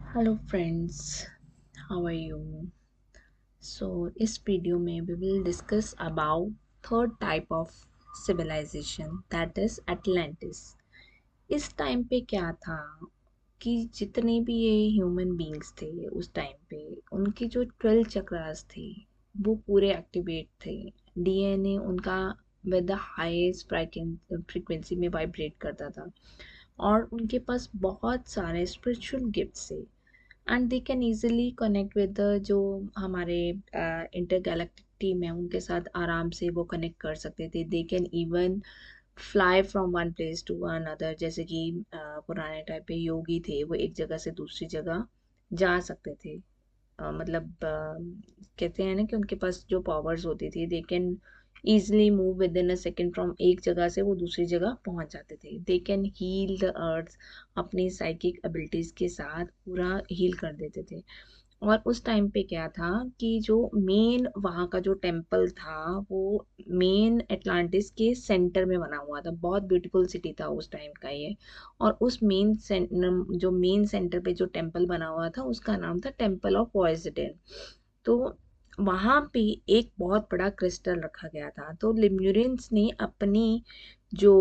Hello friends, how are you? So इस video में we will discuss about third type of civilization, that is Atlantis. इस time पे क्या था कि जितने भी ये ह्यूमन बींग्स थे उस टाइम पे, उनके जो 12 चक्रास थे वो पूरे एक्टिवेट थे। डीएनए उनका विद द हाईएस्ट फ्रीक्वेंसी में वाइब्रेट करता था और उनके पास बहुत सारे स्पिरिचुअल गिफ्ट्स थे and they can easily connect with the जो हमारे इंटरगैलेक्टिक टीम है उनके साथ आराम से वो कनेक्ट कर सकते थे। They can even fly from one place to one other, जैसे कि पुराने टाइम पे योगी थे, वो एक जगह से दूसरी जगह जा सकते थे। मतलब कहते हैं ना कि उनके पास जो पावर्स होती थी, they can easily move within a second फ्रॉम एक जगह से वो दूसरी जगह पहुंच जाते थे। They can heal the earth अपनी साइकिक एबिलिटीज के साथ पूरा हील कर देते थे। और उस टाइम पे क्या था कि जो मेन वहाँ का जो टेम्पल था वो मेन एटलांटिस के सेंटर में बना हुआ था। बहुत ब्यूटीफुल सिटी था उस टाइम का ये। और उस जो मेन सेंटर पे जो टेम्पल बना हुआ था उसका नाम था टेम्पल ऑफ पॉइजडन। तो वहां पे एक बहुत बड़ा क्रिस्टल रखा गया था। तो लिम्यूरियंस ने अपनी जो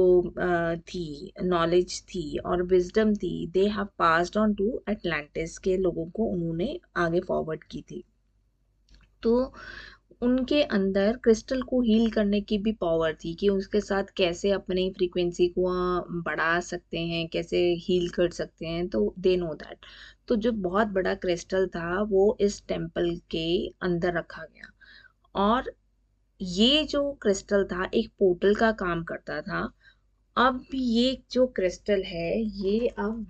थी नॉलेज थी और विजडम थी, they have passed on to Atlantis के लोगों को, उन्होंने आगे फॉरवर्ड की थी। तो उनके अंदर क्रिस्टल को हील करने की भी पावर थी कि उसके साथ कैसे अपनी फ्रीक्वेंसी को बढ़ा सकते हैं, कैसे हील कर सकते हैं। तो दे नो दैट। तो जो बहुत बड़ा क्रिस्टल था वो इस टेम्पल के अंदर रखा गया। और ये जो क्रिस्टल था एक पोर्टल का काम करता था। अब ये जो क्रिस्टल है ये अब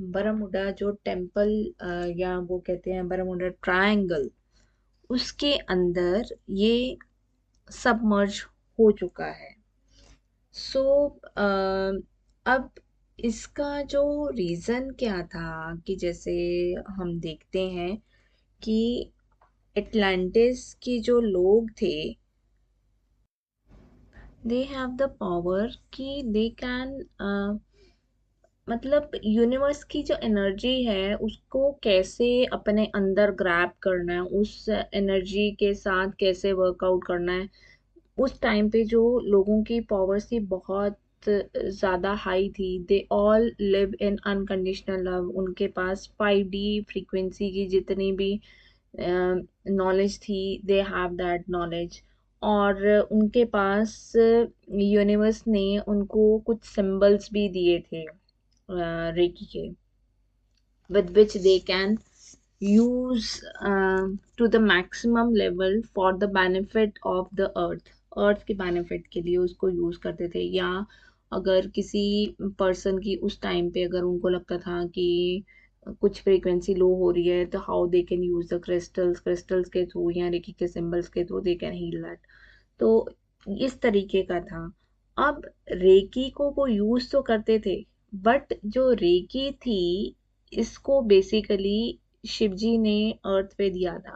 बरामुडा जो टेम्पल, या वो कहते हैं बरामुडा ट्रायंगल, उसके अंदर ये सबमर्ज हो चुका है। सो अब इसका जो रीज़न क्या था कि जैसे हम देखते हैं कि एटलांटिस के जो लोग थे, दे हैव द पावर कि दे कैन, मतलब यूनिवर्स की जो एनर्जी है उसको कैसे अपने अंदर ग्रैब करना है, उस एनर्जी के साथ कैसे वर्कआउट करना है। उस टाइम पे जो लोगों की पावर थी बहुत ज़्यादा हाई थी। They all live in unconditional love. उनके पास 5D फ्रीक्वेंसी की जितनी भी नॉलेज थी, दे हैव दैट नॉलेज। और उनके पास यूनिवर्स ने उनको कुछ सिंबल्स भी दिए थे रेकी के, with which they can use to the maximum level for the benefit of the earth के benefit के लिए उसको यूज करते थे। या अगर किसी पर्सन की उस टाइम पे अगर उनको लगता था कि कुछ फ्रीक्वेंसी लो हो रही है, तो how they can use the crystals के थ्रू या रेकी के सिंबल्स के through they can heal that. तो इस तरीके का था। अब रेकी को वो यूज तो करते थे, बट जो रेकी थी इसको बेसिकली शिवजी ने अर्थ पे दिया था।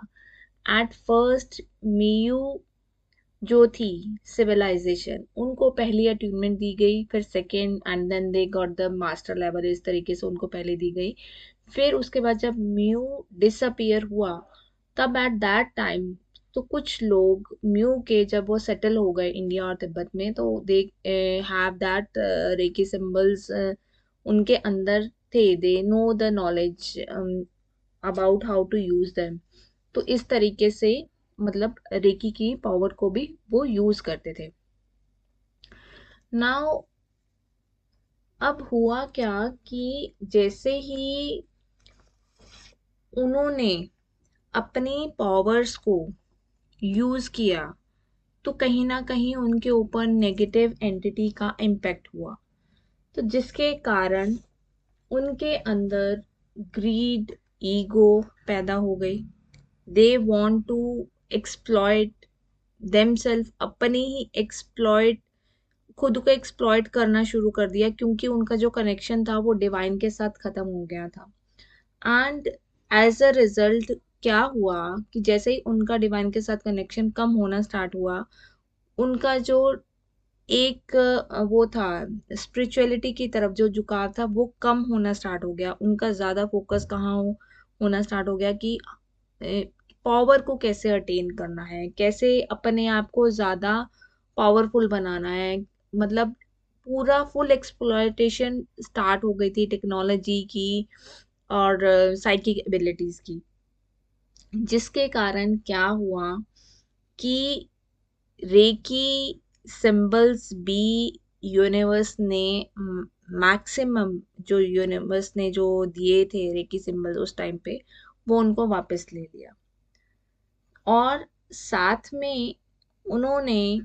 एट फर्स्ट मियू जो थी सिविलाइजेशन, उनको पहली अट्यूनमेंट दी गई, फिर second and then they got the master level. इस तरीके से उनको पहले दी गई। फिर उसके बाद जब म्यू डिसअपियर हुआ, तब एट दैट टाइम तो कुछ लोग म्यू के जब वो सेटल हो गए इंडिया और तिब्बत में, तो they have that Reiki symbols उनके अंदर थे। They know the knowledge about how to use them. तो इस तरीके से मतलब रेकी की पावर को भी वो यूज करते थे। नाउ अब हुआ क्या कि जैसे ही उन्होंने अपनी पावर्स को यूज किया, तो कहीं ना कहीं उनके ऊपर नेगेटिव एंटिटी का इम्पैक्ट हुआ। तो जिसके कारण उनके अंदर ग्रीड, ईगो पैदा हो गई। They want to exploit themselves, अपने ही एक्सप्लॉइट, खुद को एक्सप्लॉइट करना शुरू कर दिया, क्योंकि उनका जो कनेक्शन था वो डिवाइन के साथ खत्म हो गया था। एंड एज अ रिजल्ट क्या हुआ कि जैसे ही उनका डिवाइन के साथ कनेक्शन कम होना स्टार्ट हुआ, उनका जो एक वो था स्पिरिचुअलिटी की तरफ जो झुकाव था वो कम होना स्टार्ट हो गया। उनका ज्यादा फोकस कहाँ होना स्टार्ट हो गया कि पावर को कैसे अटेन करना है, कैसे अपने आप को ज्यादा पावरफुल बनाना है। मतलब पूरा फुल एक्सप्लॉयटेशन स्टार्ट हो गई थी टेक्नोलॉजी की और साइकिक एबिलिटीज की, जिसके कारण क्या हुआ कि रेकी सिंबल्स भी यूनिवर्स ने मैक्सिमम, जो यूनिवर्स ने जो दिए थे रेकी सिंबल्स उस टाइम पे, वो उनको वापस ले लिया। और साथ में उन्होंने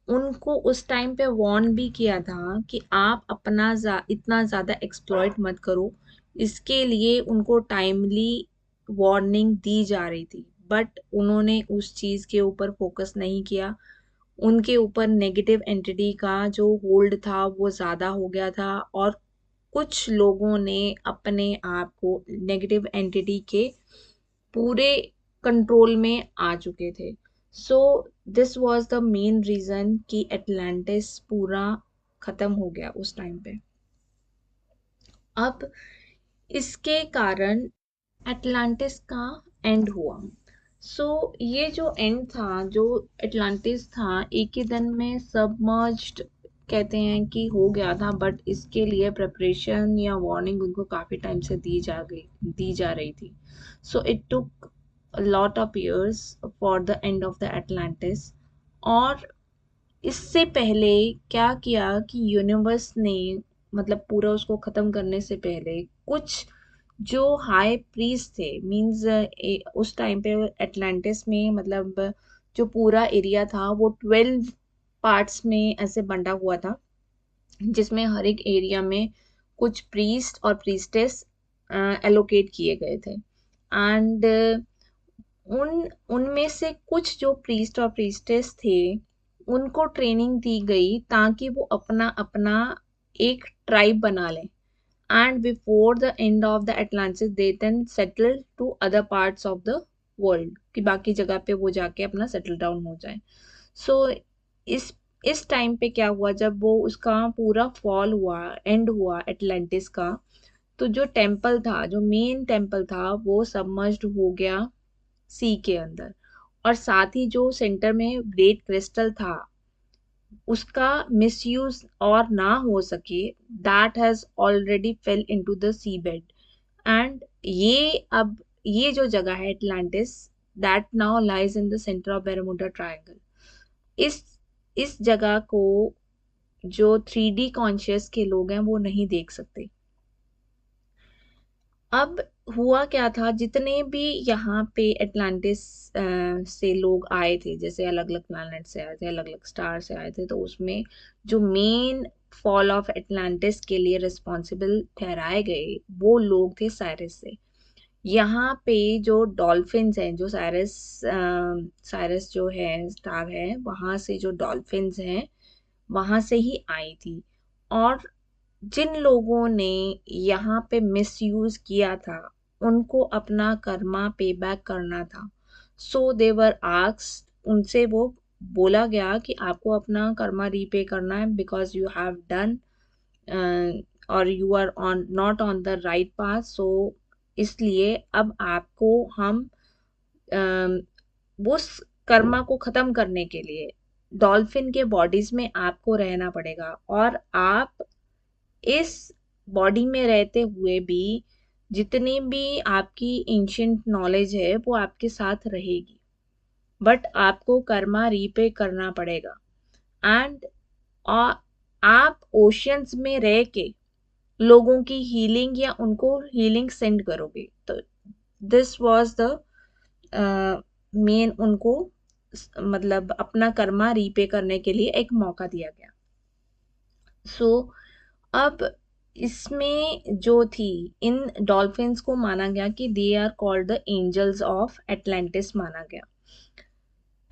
उनको उस टाइम पे वार्न भी किया था कि आप अपना इतना ज़्यादा एक्सप्लॉइट मत करो। इसके लिए उनको टाइमली वार्निंग दी जा रही थी, बट उन्होंने उस चीज़ के ऊपर फोकस नहीं किया। उनके ऊपर नेगेटिव एंटिटी का जो होल्ड था वो ज़्यादा हो गया था, और कुछ लोगों ने अपने आप को नेगेटिव एंटिटी के पूरे कंट्रोल में आ चुके थे। So this was the main reason कि एटलांटिस पूरा खत्म हो गया उस टाइम पे। अब इसके कारण एटलांटिस का एंड हुआ। सो ये जो एंड था, जो एटलांटिस था, एक ही दिन में सबमर्ज्ड कहते हैं कि हो गया था, बट इसके लिए प्रिपरेशन या वार्निंग उनको काफी टाइम से दी जा रही थी। So it took lot of years for the end of the Atlantis. और इससे पहले क्या किया कि यूनिवर्स ने, मतलब पूरा उसको खत्म करने से पहले, कुछ जो हाई प्रीस्ट थे, मींस उस टाइम पे एटलांटिस में, मतलब जो पूरा एरिया था वो 12 पार्ट्स में ऐसे बंटा हुआ था, जिसमें हर एक एरिया में कुछ प्रीस्ट और प्रीस्टेस एलोकेट किए गए थे। एंड उनमें से कुछ जो प्रीस्ट और प्रीस्टेस थे, उनको ट्रेनिंग दी गई ताकि वो अपना अपना एक ट्राइब बना लें। And before the end of the Atlantis they then settle to other parts of the world, कि बाकी जगह पे वो जाके अपना सेटल डाउन हो जाए। सो इस इस टाइम पे क्या हुआ, जब वो उसका पूरा फॉल हुआ, एंड हुआ एटलांटिस का, तो जो टेम्पल था, जो मेन टेम्पल था, वो सबमर्ज्ड हो गया सी के अंदर। और साथ ही जो सेंटर में ग्रेट क्रिस्टल था, उसका मिसयूज और ना हो सके, that has already fell into the sea bed. And अब ये जो जगह है Atlantis, that now lies in the centre of Bermuda Triangle. इस इस जगह को जो 3D कॉन्शियस के लोग हैं वो नहीं देख सकते। अब हुआ क्या था, जितने भी यहाँ पे एटलांटिस से लोग आए थे, जैसे अलग अलग प्लैनेट से आए थे, अलग अलग स्टार से आए थे, तो उसमें जो मेन फॉल ऑफ एटलांटिस के लिए रिस्पॉन्सिबल ठहराए गए वो लोग थे साइरस से। यहाँ पे जो डॉल्फिन्स हैं, जो साइरस जो है स्टार है, वहां से जो डॉल्फिन्स हैं वहां से ही आई थी। और जिन लोगों ने यहाँ पे मिसयूज किया था, उनको अपना कर्मा पे बैक करना था। सो देवर आस्क्ड, उनसे वो बोला गया कि आपको अपना कर्मा रीपे करना है, बिकॉज यू हैव डन और you are on not on the right path. So इसलिए अब आपको हम अम, उस कर्मा को खत्म करने के लिए डॉल्फिन के बॉडीज में आपको रहना पड़ेगा, और आप इस बॉडी में रहते हुए भी जितनी भी आपकी एंशियंट नॉलेज है वो आपके साथ रहेगी, बट आपको कर्मा रीपे करना पड़ेगा। एंड आप ओशियंस में रह के लोगों की हीलिंग या उनको हीलिंग सेंड करोगे। तो दिस वाज द मेन, उनको मतलब अपना कर्मा रीपे करने के लिए एक मौका दिया गया। सो अब इसमें जो थी, इन डॉल्फिन्स को माना गया कि they are called the angels of Atlantis माना गया,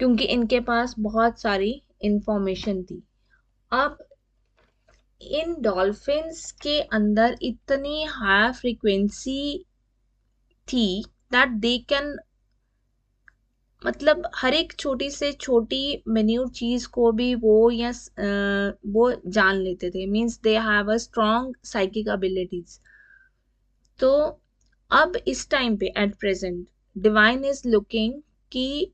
क्योंकि इनके पास बहुत सारी इंफॉर्मेशन थी। अब इन डॉल्फिन्स के अंदर इतनी हाई फ्रीक्वेंसी थी दैट दे कैन, मतलब हर एक छोटी से छोटी मिन्यूट चीज को भी वो वो जान लेते थे, means they have a strong psychic abilities. तो अब इस टाइम पे at present divine is looking कि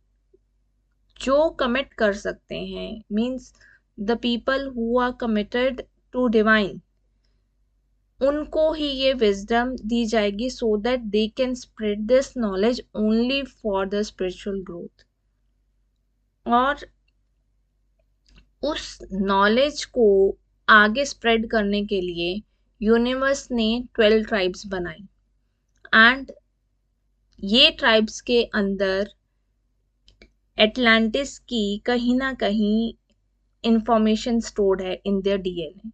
जो कमिट कर सकते हैं, means the people who are committed to divine, उनको ही ये विजडम दी जाएगी so that they can spread this knowledge only for the spiritual growth. और उस नॉलेज को आगे स्प्रेड करने के लिए यूनिवर्स ने 12 ट्राइब्स बनाई, एंड ये ट्राइब्स के अंदर एटलांटिस की कहीं ना कहीं इंफॉर्मेशन स्टोर्ड है इन देयर डीएनए।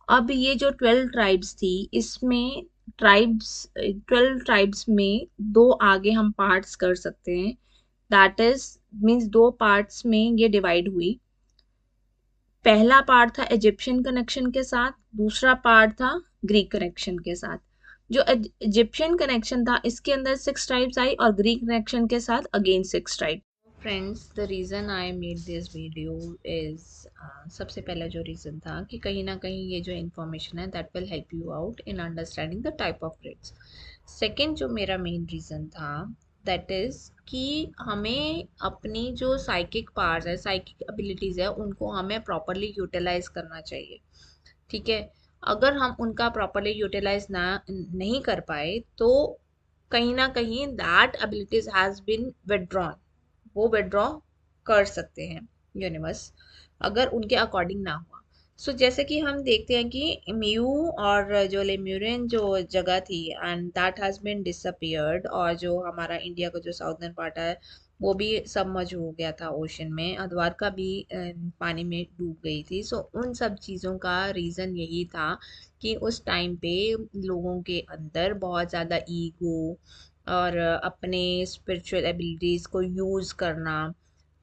अब ये जो 12 ट्राइब्स थी, इसमें ट्राइब्स 12 ट्राइब्स में दो आगे हम पार्ट्स कर सकते हैं, दैट इज मीन्स दो पार्ट्स में ये डिवाइड हुई। पहला पार्ट था इजिप्शियन कनेक्शन के साथ, दूसरा पार्ट था ग्रीक कनेक्शन के साथ। जो इजिप्शियन कनेक्शन था इसके अंदर 6 ट्राइब्स आई और ग्रीक कनेक्शन के साथ again 6 tribe. Friends, the reason I made this video is, सबसे पहला जो रीज़न था कि कहीं ना कहीं ये जो इन्फॉर्मेशन है that will help you out in understanding the type of grades. Second जो मेरा मेन रीज़न था दैट इज़ कि हमें अपनी जो साइकिक पावर्स है, साइकिक एबिलिटीज़ है, उनको हमें प्रॉपरली यूटिलाइज करना चाहिए। ठीक है, अगर हम उनका प्रॉपरली यूटिलाइज ना नहीं कर पाए तो कहीं ना कहीं that abilities has been withdrawn, वो विदड्रॉ कर सकते हैं यूनिवर्स, अगर उनके अकॉर्डिंग ना हुआ। जैसे कि हम देखते हैं कि म्यू और जो लेम्यूरियन जो जगह थी and that has been disappeared, और जो हमारा इंडिया का जो साउदर्न पार्ट है वो भी सबमर्ज हो गया था ओशन में, द्वारका भी पानी में डूब गई थी। उन सब चीज़ों का रीज़न यही था कि उस टाइम पे लोगों के अंदर बहुत ज़्यादा ईगो और अपने स्पिरिचुअल एबिलिटीज़ को यूज़ करना,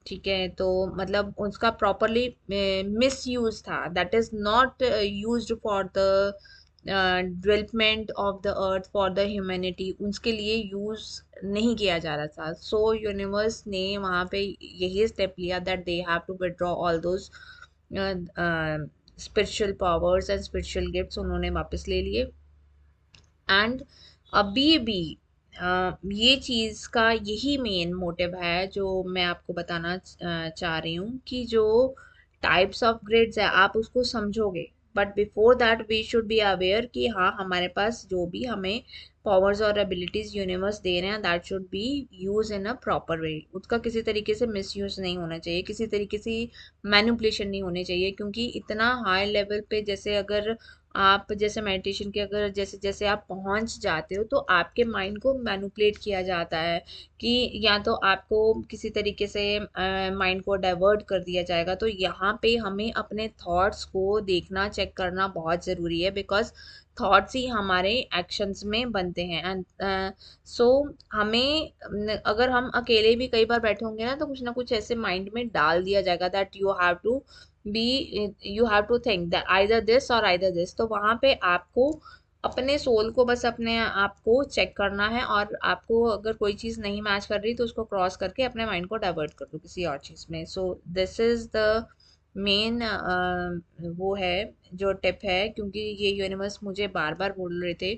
ठीक है, तो मतलब उसका प्रॉपरली मिस यूज था, that is not used for the development of the earth for the humanity, उसके लिए यूज नहीं किया जा रहा था। यूनिवर्स ने वहाँ पे यही स्टेप लिया that they have to withdraw all those spiritual powers and spiritual gifts, उन्होंने वापस ले लिए। एंड अभी भी ये चीज़ का यही मेन मोटिव है जो मैं आपको बताना चाह रही हूँ कि जो टाइप्स ऑफ ग्रेड्स है आप उसको समझोगे, but before that we should be aware कि हाँ, हमारे पास जो भी हमें पावर्स और एबिलिटीज यूनिवर्स दे रहे हैं that should be use in a proper वे, उसका किसी तरीके से मिस यूज नहीं होना चाहिए, किसी तरीके से मैनिपुलेशन नहीं होनी चाहिए। क्योंकि इतना हाई लेवल पे जैसे अगर आप जैसे मेडिटेशन के अगर जैसे जैसे आप पहुंच जाते हो तो आपके माइंड को मैनिपुलेट किया जाता है कि या तो आपको किसी तरीके से माइंड को डाइवर्ट कर दिया जाएगा। तो यहाँ पे हमें अपने थॉट्स को देखना, चेक करना बहुत ज़रूरी है, बिकॉज थॉट्स ही हमारे एक्शंस में बनते हैं। एंड सो हमें अगर हम अकेले भी कई बार बैठे होंगे ना तो कुछ ना कुछ ऐसे माइंड में डाल दिया जाएगा that you have to be, you have to think that either this or either this. तो वहां पे आपको अपने सोल को बस अपने आप को चेक करना है, और आपको अगर कोई चीज़ नहीं मैच कर रही तो उसको क्रॉस करके अपने माइंड को डाइवर्ट कर दो किसी और चीज़ में। दिस इज द मेन वो है जो टिप है, क्योंकि ये यूनिवर्स मुझे बार बार बोल रहे थे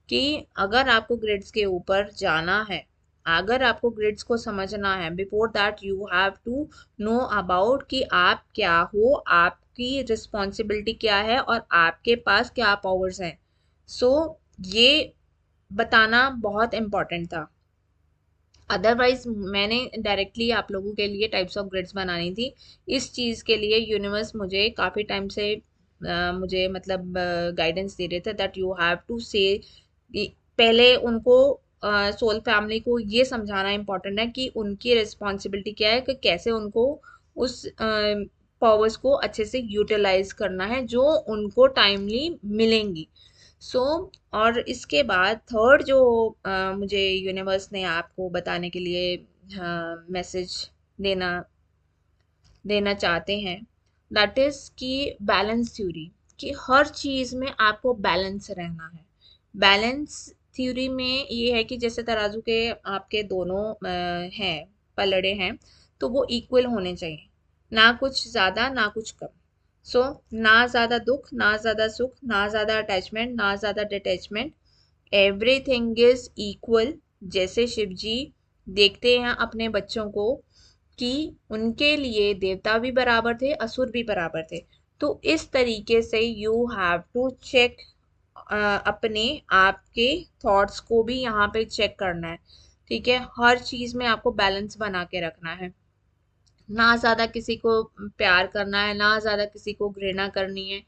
कि अगर आपको ग्रिड्स के ऊपर जाना है, अगर आपको ग्रिड्स को समझना है, before that you have to know about कि आप क्या हो, आपकी रिस्पॉन्सिबिलिटी क्या है और आपके पास क्या पावर्स हैं। ये बताना बहुत इम्पोर्टेंट था। अदरवाइज मैंने डायरेक्टली आप लोगों के लिए टाइप्स ऑफ ग्रिड्स बनानी थी। इस चीज़ के लिए यूनिवर्स मुझे काफ़ी टाइम से मुझे मतलब गाइडेंस दे रहे थे दैट यू हैव टू से, पहले उनको सोल फैमिली को ये समझाना इम्पोर्टेंट है कि उनकी रिस्पॉन्सिबिलिटी क्या है, कि कैसे उनको उस पावर्स को अच्छे से यूटिलाइज करना है जो उनको टाइमली मिलेंगी। और इसके बाद थर्ड जो मुझे यूनिवर्स ने आपको बताने के लिए मैसेज देना देना चाहते हैं दैट इज कि बैलेंस थ्योरी, कि हर चीज में आपको बैलेंस रहना है। बैलेंस थ्योरी में ये है कि जैसे तराजू के आपके दोनों हैं पलड़े हैं, तो वो इक्वल होने चाहिए, ना कुछ ज्यादा ना कुछ कम। ना ज्यादा दुख, ना ज्यादा सुख, ना ज्यादा अटैचमेंट, ना ज्यादा डिटैचमेंट, एवरीथिंग इज इक्वल। जैसे शिव जी देखते हैं अपने बच्चों को कि उनके लिए देवता भी बराबर थे, असुर भी बराबर थे। तो इस तरीके से यू हैव टू चेक अपने आपके थॉट्स को भी यहाँ पे चेक करना है। ठीक है, हर चीज में आपको बैलेंस बना के रखना है। ना ज्यादा किसी को प्यार करना है, ना ज्यादा किसी को घृणा करनी है,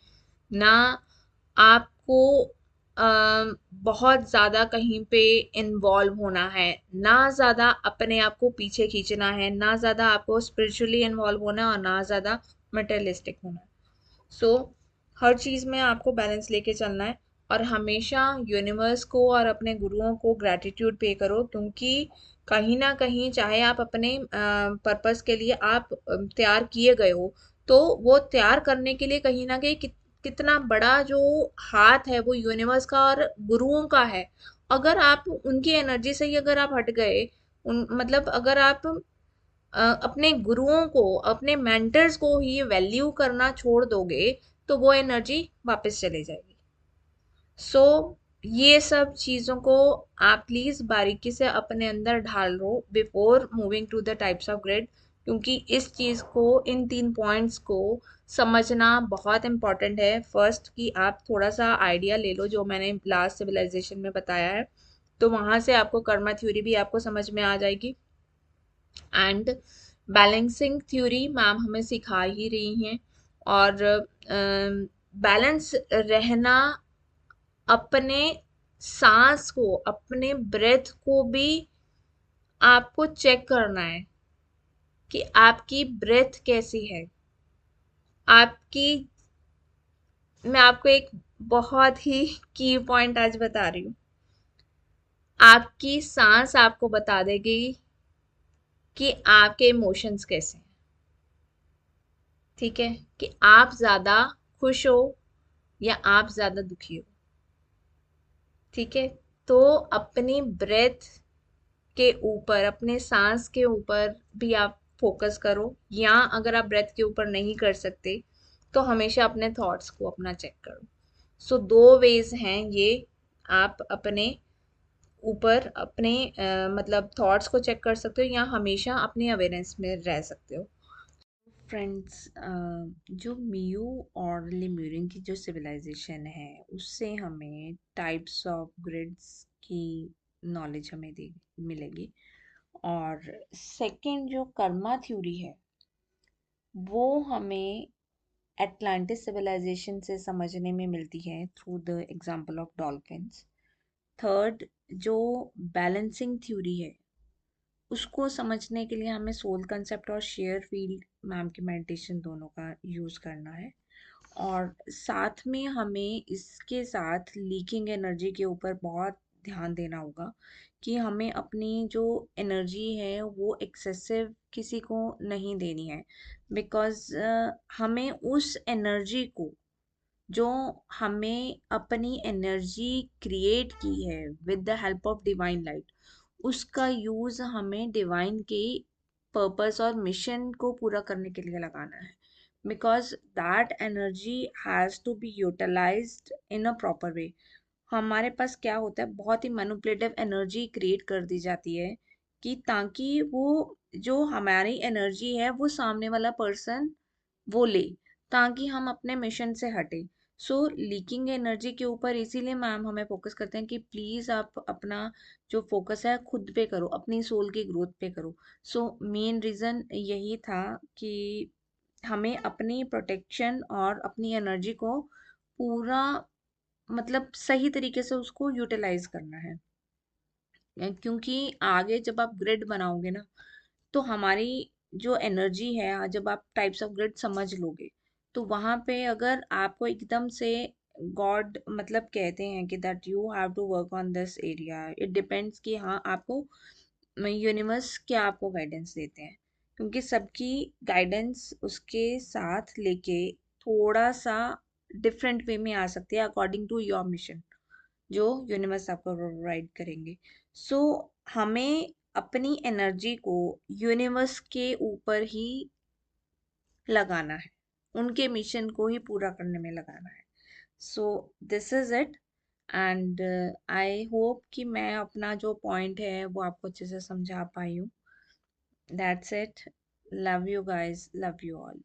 ना आपको बहुत ज्यादा कहीं पे इन्वॉल्व होना है, ना ज्यादा अपने आप को पीछे खींचना है, ना ज्यादा आपको स्पिरिचुअली इन्वॉल्व होना है और ना ज्यादा मटेरियलिस्टिक होना है। सो हर चीज में आपको बैलेंस लेके चलना है। और हमेशा यूनिवर्स को और अपने गुरुओं को ग्रैटिट्यूड पे करो, क्योंकि कहीं ना कहीं चाहे आप अपने पर्पस के लिए आप तैयार किए गए हो, तो वो तैयार करने के लिए कहीं ना कहीं कितना बड़ा जो हाथ है वो यूनिवर्स का और गुरुओं का है। अगर आप उनकी एनर्जी से ही अगर आप हट गए, उन मतलब अगर आप अपने गुरुओं को, अपने मेंटर्स को ही वैल्यू करना छोड़ दोगे, तो वो एनर्जी वापस चली जाएगी। सो ये सब चीज़ों को आप प्लीज़ बारीकी से अपने अंदर ढाल लो before moving to the types of grid. क्योंकि इस चीज़ को, इन 3 पॉइंट्स को समझना बहुत इंपॉर्टेंट है। फर्स्ट कि आप थोड़ा सा आइडिया ले लो जो मैंने लास्ट सिविलाइजेशन में बताया है, तो वहां से आपको कर्मा थ्योरी भी आपको समझ में आ जाएगी। एंड बैलेंसिंग थ्योरी मैम हमें सिखा ही रही हैं। और बैलेंस रहना, अपने सांस को, अपने ब्रेथ को भी आपको चेक करना है कि आपकी ब्रेथ कैसी है। आपकी, मैं आपको एक बहुत ही की पॉइंट आज बता रही हूँ। आपकी सांस आपको बता देगी कि आपके इमोशंस कैसे हैं। ठीक है, कि आप ज्यादा खुश हो या आप ज्यादा दुखी हो। ठीक है, तो अपनी ब्रेथ के ऊपर, अपने सांस के ऊपर भी आप फोकस करो। या अगर आप ब्रेथ के ऊपर नहीं कर सकते, तो हमेशा अपने थॉट्स को अपना चेक करो। सो 2 वेज हैं ये। आप अपने ऊपर अपने मतलब थॉट्स को चेक कर सकते हो, या हमेशा अपने अवेयरनेस में रह सकते हो। फ्रेंड्स, जो मियो और लिम्यूरिन की जो सिविलाइजेशन है, उससे हमें टाइप्स ऑफ ग्रिड्स की नॉलेज हमें दे मिलेगी। और सेकंड जो कर्मा थ्योरी है, वो हमें एटलांटिस सिविलाइजेशन से समझने में मिलती है through the example of dolphins. Third जो बैलेंसिंग थ्योरी है, उसको समझने के लिए हमें सोल कंसेप्ट और शेयर फील्ड मैम के मेडिटेशन दोनों का यूज़ करना है। और साथ में हमें इसके साथ लीकिंग एनर्जी के ऊपर बहुत ध्यान देना होगा कि हमें अपनी जो एनर्जी है वो एक्सेसिव किसी को नहीं देनी है। बिकॉज हमें उस एनर्जी को, जो हमें अपनी एनर्जी क्रिएट की है with the help of divine light, उसका यूज हमें डिवाइन के पर्पस और मिशन को पूरा करने के लिए लगाना है। Because that energy has to be utilized in a proper way. हमारे पास क्या होता है, बहुत ही मैनिपुलेटिव एनर्जी क्रिएट कर दी जाती है कि ताकि वो जो हमारी एनर्जी है वो सामने वाला पर्सन वो ले, ताकि हम अपने मिशन से हटे। सो लीकिंग एनर्जी के ऊपर इसीलिए मैम हमें फोकस करते हैं कि प्लीज आप अपना जो फोकस है खुद पे करो, अपनी सोल की ग्रोथ पे करो। सो मेन रीजन यही था कि हमें अपनी प्रोटेक्शन और अपनी एनर्जी को पूरा, मतलब सही तरीके से उसको यूटिलाइज करना है। क्योंकि आगे जब आप ग्रिड बनाओगे ना, तो हमारी जो एनर्जी है, जब आप टाइप्स ऑफ ग्रिड समझ लोगे, तो वहां पे अगर आपको एकदम से गॉड मतलब कहते हैं कि that you have to work on this area, it depends कि हाँ आपको यूनिवर्स क्या आपको गाइडेंस देते हैं। क्योंकि सबकी गाइडेंस उसके साथ लेके थोड़ा सा डिफरेंट वे में आ सकती है अकॉर्डिंग टू योर मिशन, जो यूनिवर्स आपको प्रोवाइड करेंगे। सो हमें अपनी एनर्जी को यूनिवर्स के ऊपर ही लगाना है, उनके मिशन को ही पूरा करने में लगाना है। So this is it. And I hope कि मैं अपना जो पॉइंट है वो आपको अच्छे से समझा पाई हूँ. That's it. Love you guys, love you all.